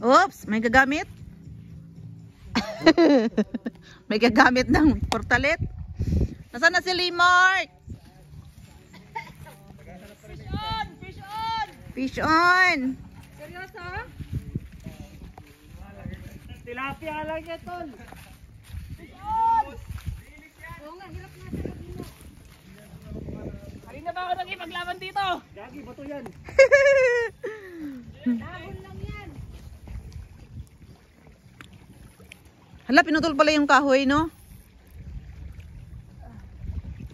Oops, may gagamit. May gagamit ng portalet. Nasaan na si Limart? Fish on! Fish on! Fish on! Seryoso? Tilapia lang yan, tol. Fish on! Oo nga, hirap nga sa pag-ino. Kanina ba ako nagipaglaban dito? Gagi, bato yan. Dahon lang yan. Hala, pinutol pala yung kahoy, no?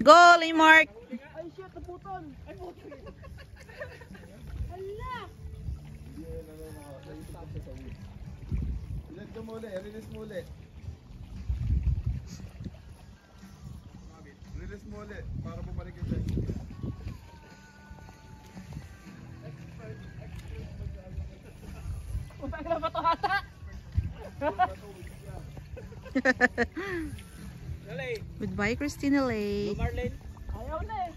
Go, Limart! Ay, shit, naputol. Ay, putol. Hala! Ilag ka muli, release muli. Release muli, para bumalik yung size. Utang na bato hata. Goodbye, Christina Lake. Marlene. Ayaw na eh.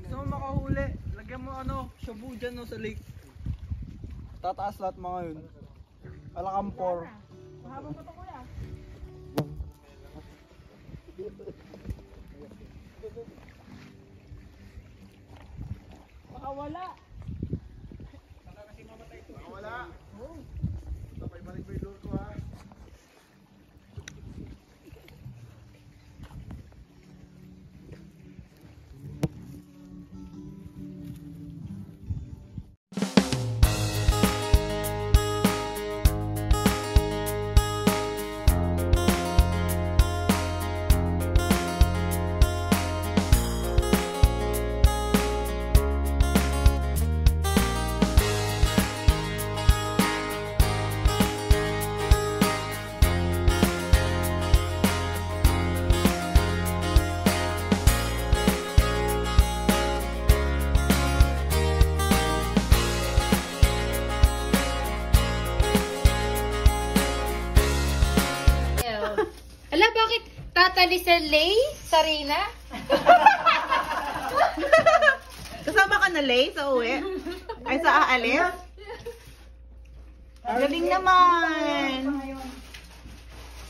Gusto mo makahuli, lagyan mo shabu dyan no, sa lake. Tataas lahat mga yun. Alakampor. Mahabang bato kuya. Baka wala. Baka wala. Tapay balik mo yung lure ko ha. Ala, bakit tatali sa Lay? Sarina? Kasama ka na, Lay, sa uwi? Ay, sa aalis? Galing naman.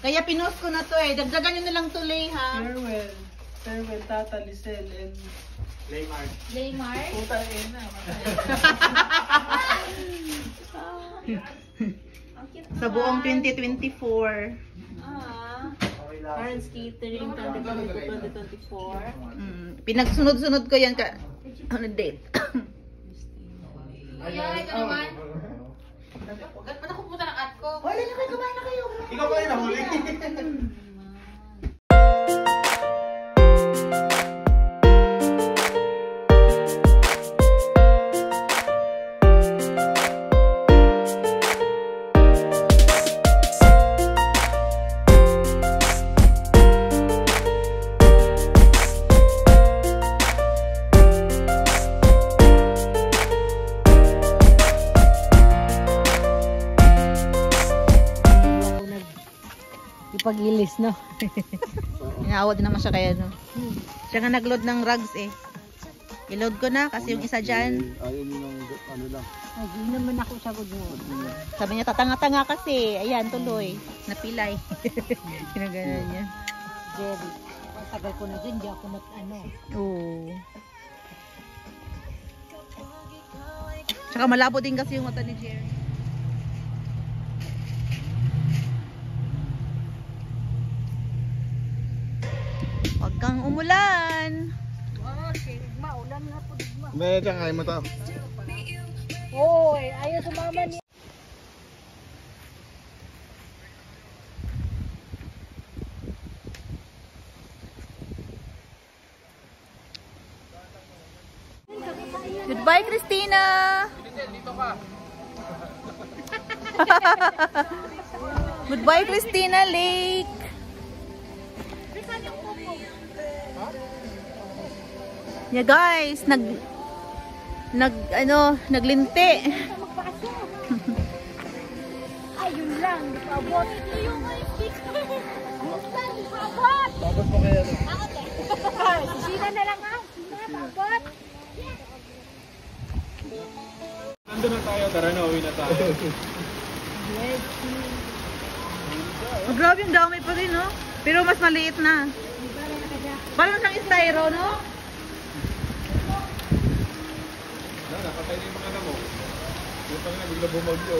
Kaya pinost ko na to eh. Dagdagan nyo na lang to, Lay, ha? Farewell, Tata, Lisel, and Laymar. Laymar? Puta na. Sa buong 2024. Parents Catering 2024. Pinagsunod-sunod ko yan ka... On a date. Kuya, ito naman. Ba't ako pumunta ng at ko? Wala na kayo, kumain na kayo. Ikaw pa rin nahuli. Ipag-ilis, no? Inaawat din naman siya kaya, no? Siya nga nag-load ng rugs, eh. I-load ko na kasi yung isa dyan. Ayaw nyo ng ano lang. Ay, di naman ako sagod mo. Sabi niya, tatanga-tanga kasi. Ayan, tuloy. Napilay. Ginaganon niya. Jerry, ang tagal ko na dyan, di ako ano. Oo. Tsaka malabo din kasi yung mata ni Jerry. Huwag kang umulan. Maulan nga po, digma. May dyan, kaya mo to. Hoy, ayaw sumama niya. Goodbye, Christina! Goodbye, Christina Lake! Yeah guys, naglinti. Ayun lang, napabot. Yung stick. Napabot. Tapos mo kaya to. Sina na lang ah. Sina, napabot. Nandun na tayo, tara na, uwi na tayo. Oh, grabe yung dami pa rin, no? Pero mas maliit na. Parang siyang styro, no? Nakatay na yung mga namo. Yung pang bigla bumagyo.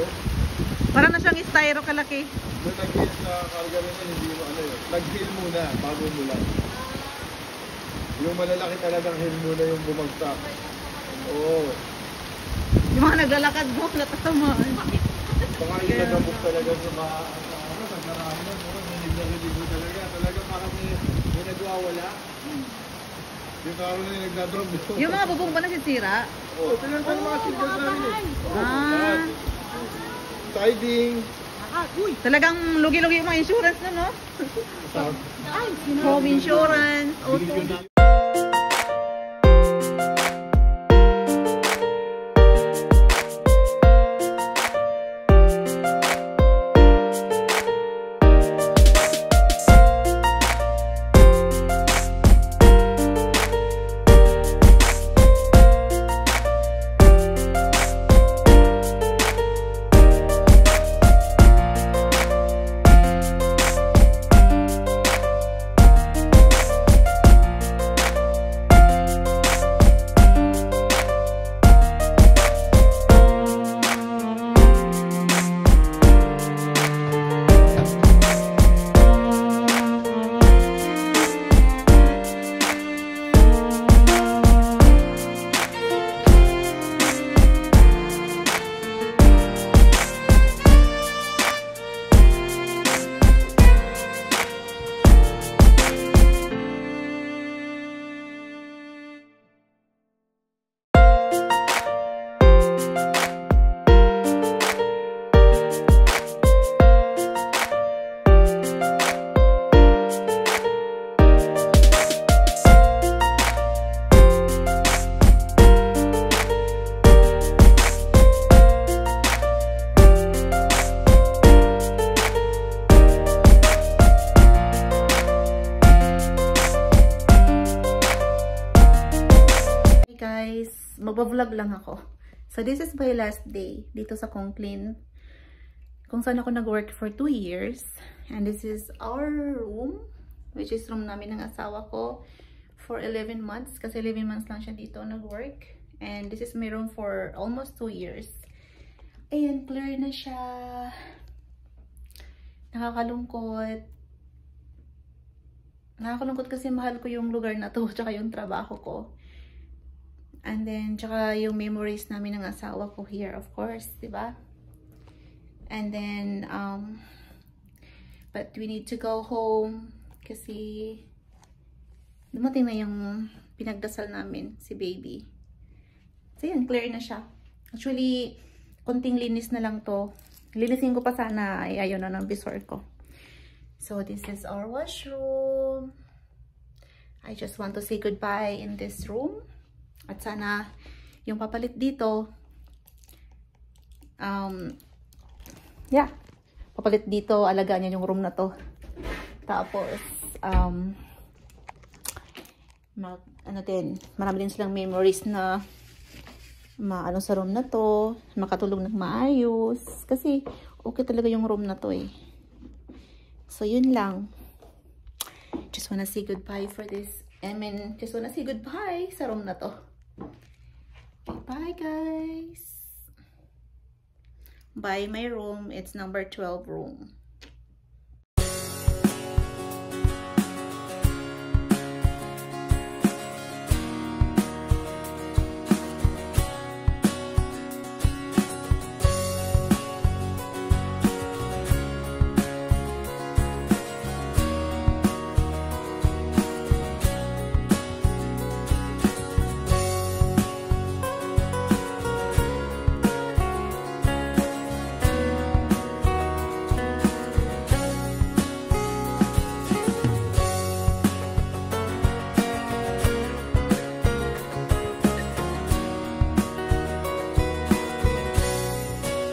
Parang na siyang styro kalaki. Doon nag-heal sa karga rin yan, hindi mo ano yun. Nag-heal muna, bago mo lang. Yung malalaki talagang heal muna yung bumagsak. Oo. Yung mga naglalakad mo, natatamaan. Baka yung nagabok talaga sa mga nagkaramdan. Nililig mo talaga. Talaga parang may nagwawala. Yung karoon na yung nagdadrop doon. Yung mga bubong ba nasisira? Oo, tingnan tayo mga signals namin eh. Ah. Siding. Talagang lugi-lugi yung mga insurance na, no? Home insurance, auto. Magba-vlog lang ako. So this is my last day dito sa Conklin, kung saan ako nag-work for 2 years. And this is our room, which is room namin ng asawa ko for 11 months. Kasi 11 months lang siya dito nag-work. And this is my room for almost 2 years. Ayan, clear na siya. Nakakalungkot. Nakakalungkot kasi mahal ko yung lugar na to, tsaka yung trabaho ko. And then, tsaka yung memories namin ng asawa ko here, of course, diba? And then, but we need to go home kasi dumating na yung pinagdasal namin, si baby. So, yan, clear na siya. Actually, konting linis na lang to. Linisin ko pa sana, ay ayaw na ng bisor ko. So, this is our washroom. I just want to say goodbye in this room. At sana yung papalit dito, yeah, papalit dito, alagaan niya yung room na to. Tapos, marami din silang memories na maano sa room na to, makatulog ng maayos. Kasi, okay talaga yung room na to eh. So, yun lang. Just wanna say goodbye for this. Just wanna say goodbye sa room na to. Bye guys. Bye my room. It's number 12 room.